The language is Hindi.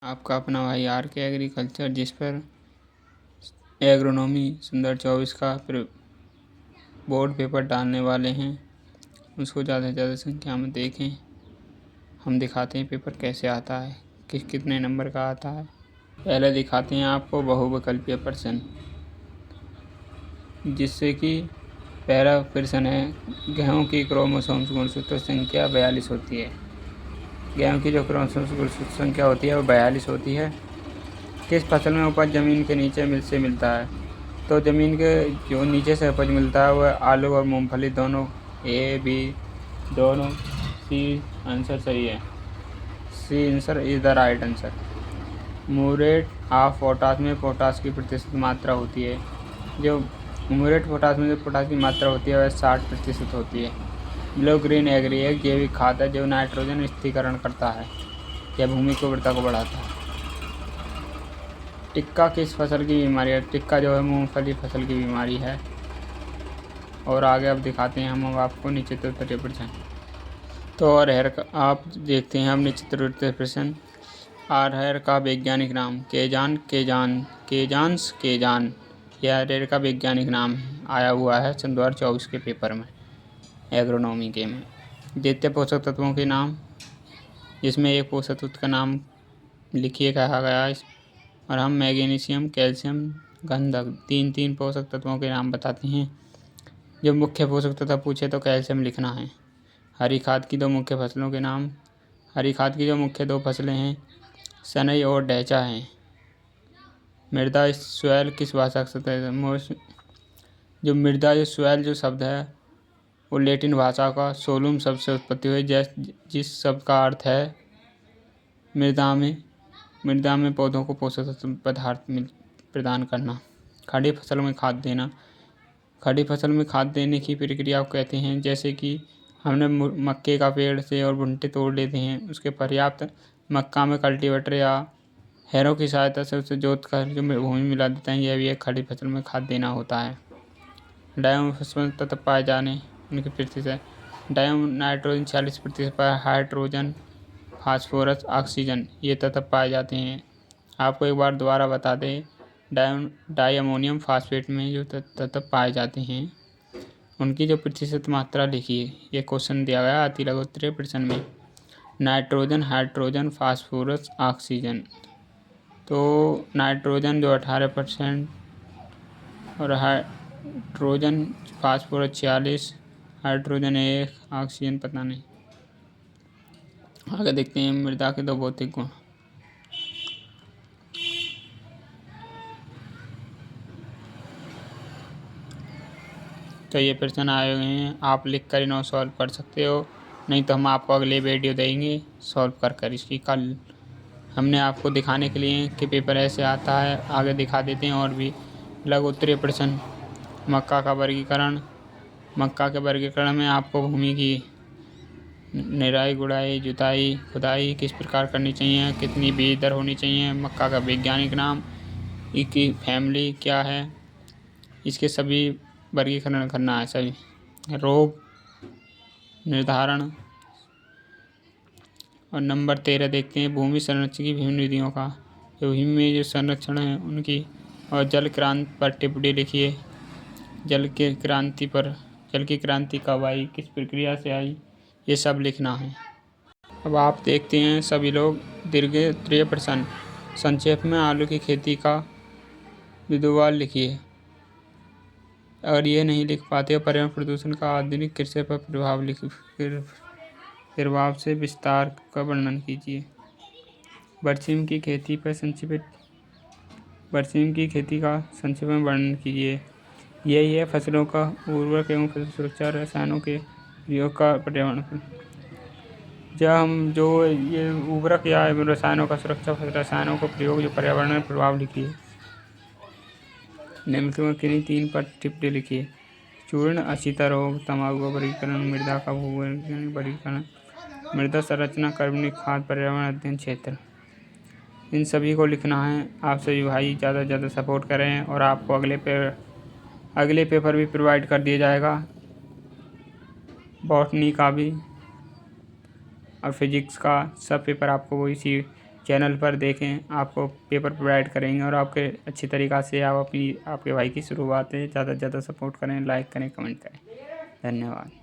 आपका अपना भाई आर के एग्रीकल्चर, जिस पर एग्रोनॉमी सुंदर 24 का बोर्ड पेपर डालने वाले हैं, उसको ज़्यादा से ज़्यादा संख्या में देखें। हम दिखाते हैं पेपर कैसे आता है, कितने नंबर का आता है। पहले दिखाते हैं आपको बहुविकल्पीय प्रश्न, जिससे कि पहला प्रश्न है गेहूँ की क्रोमोसोम्स गुणसूत्र संख्या 42 होती है। गेहूँ की जो क्रोमोसोम्स गुणसूत्र संख्या होती है वो 42 होती है। किस फसल में उपज ज़मीन के नीचे से मिलता है? तो ज़मीन के जो नीचे से उपज मिलता है वह आलू और मूंगफली दोनों, ए बी दोनों। सी आंसर सही है, C answer is the right answer. Muriate of potash में पोटाश की प्रतिशत मात्रा होती है। जो म्यूरेट पोटाश में जो पोटाश की मात्रा होती है वह 60% होती है। ब्लू ग्रीन एग्री एक जैविक खाद है जो नाइट्रोजन स्थिरीकरण करता है या भूमि की उर्वरता को बढ़ाता है। टिक्का किस फसल की बीमारी है? टिक्का जो है मूंगफली फसल की बीमारी है। और आगे अब दिखाते हैं हम अब आपको निश्चित उत्तरीय प्रश्न। तो अरहर का आप देखते हैं अब निश्चित उत्तरीय प्रश्न। अरहर का वैज्ञानिक नाम? केजान यह अरहर का वैज्ञानिक नाम आया हुआ है सन 2024 के पेपर में, एग्रोनॉमी के में। द्वितीय पोषक तत्वों के नाम, जिसमें एक पोषक तत्व का नाम लिखिए कहा गया है, और हम मैग्नीशियम, कैल्शियम, गंधक तीन पोषक तत्वों के नाम बताते हैं। जब मुख्य पोषक तत्व पूछे तो कैल्शियम लिखना है। हरी खाद की दो मुख्य फसलों के नाम, हरी खाद की जो मुख्य दो फसलें हैं सनई और ढैंचा हैं। मृदा स्वैल किस भाषा का शब्द है? जो मृदा जो स्वैल जो शब्द है वो लैटिन भाषा का सोलुम शब्द से उत्पत्ति हुई, जिस शब्द का अर्थ है मृदा में पौधों को पोषक तत्व पदार्थ प्रदान करना। खड़ी फसल में खाद देना, खड़ी फसल में खाद देने की प्रक्रिया को कहते हैं। जैसे कि हमने मक्के का पेड़ से और भुट्टे तोड़ लेते हैं, उसके पर्याप्त मक्का में कल्टीवेटर या हैरों की सहायता से उसे जोत कर जो भूमि मिला देते हैं, यह भी एक खड़ी फसल में खाद देना होता है। डायमोफॉस्फेट तत्व पाए जाने उनकी प्रतिशत, डायम नाइट्रोजन 40% पर, हाइड्रोजन, फास्फोरस, ऑक्सीजन ये तत्व पाए जाते हैं। आपको एक बार दोबारा बता दें, डायमोनियम फास्फेट में जो तत्व पाए जाते हैं उनकी जो प्रतिशत मात्रा लिखिए। ये क्वेश्चन दिया गया अति लघु उत्तरीय प्रश्न में। Nitrogen, hydrogen, phosphorus, oxygen. तो नाइट्रोजन जो 18% और हाइड्रोजन फास्फोरस 46, हाइड्रोजन 1, ऑक्सीजन पता नहीं। आगे देखते हैं मृदा के दो भौतिक गुण। तो ये प्रश्न आए हुए हैं, आप लिख कर इन्हें सॉल्व कर सकते हो, नहीं तो हम आपको अगले वीडियो देंगे सॉल्व कर इसकी। कल हमने आपको दिखाने के लिए कि पेपर ऐसे आता है, आगे दिखा देते हैं और भी लघु उत्तरीय प्रश्न। मक्का का वर्गीकरण, मक्का के वर्गीकरण में आपको भूमि की निराई, गुड़ाई, जुताई, खुदाई किस प्रकार करनी चाहिए, कितनी बीज दर होनी चाहिए, मक्का का वैज्ञानिक नाम, इसकी फैमिली क्या है, इसके सभी वर्गीकरण करना है। सभी रोग निर्धारण। और नंबर 13 देखते हैं भूमि संरक्षण की विभिन्न विधियों का। जो भूमि में जो संरक्षण है उनकी, और जल क्रांति पर टिप्पणी लिखिए। जल की क्रांति कब आई, किस प्रक्रिया से आई, ये सब लिखना है। अब आप देखते हैं सभी लोग दीर्घ उत्तरीय प्रश्न। संक्षेप में आलू की खेती का विद्वान लिखिए। अगर ये नहीं लिख पाते हो, पर्यावरण प्रदूषण का आधुनिक कृषि पर प्रभाव से विस्तार का वर्णन कीजिए। बरसीम की खेती का संक्षेप में वर्णन कीजिए। यही है फसलों का उर्वरक एवं फसल सुरक्षा रसायनों के प्रयोग का पर्यावरण। जब हम जो ये उर्वरक या रसायनों का रसायनों का प्रयोग जो पर्यावरण में प्रभाव लिखिए। निम्नलिखित में किन्हीं 3 पर टिप्पणी लिखिए। चूर्ण, अछीता रोग, तंबाकू का वर्गीकरण, मृदा का भूवैज्ञानिक वर्गीकरण, मृदा संरचना, कार्बनिक खाद, पर्यावरण अध्ययन क्षेत्र। इन सभी को लिखना है। आप सभी भाई ज़्यादा से ज़्यादा सपोर्ट करें और आपको अगले पेपर भी प्रोवाइड कर दिया जाएगा, बॉटनी का भी और फिजिक्स का। सब पेपर आपको वो इसी चैनल पर देखें, आपको पेपर प्रोवाइड करेंगे और आपके अच्छी तरीक़ा से आप आपके भाई की शुरुआत है ज़्यादा से ज़्यादा सपोर्ट करें, लाइक करें, कमेंट करें। धन्यवाद।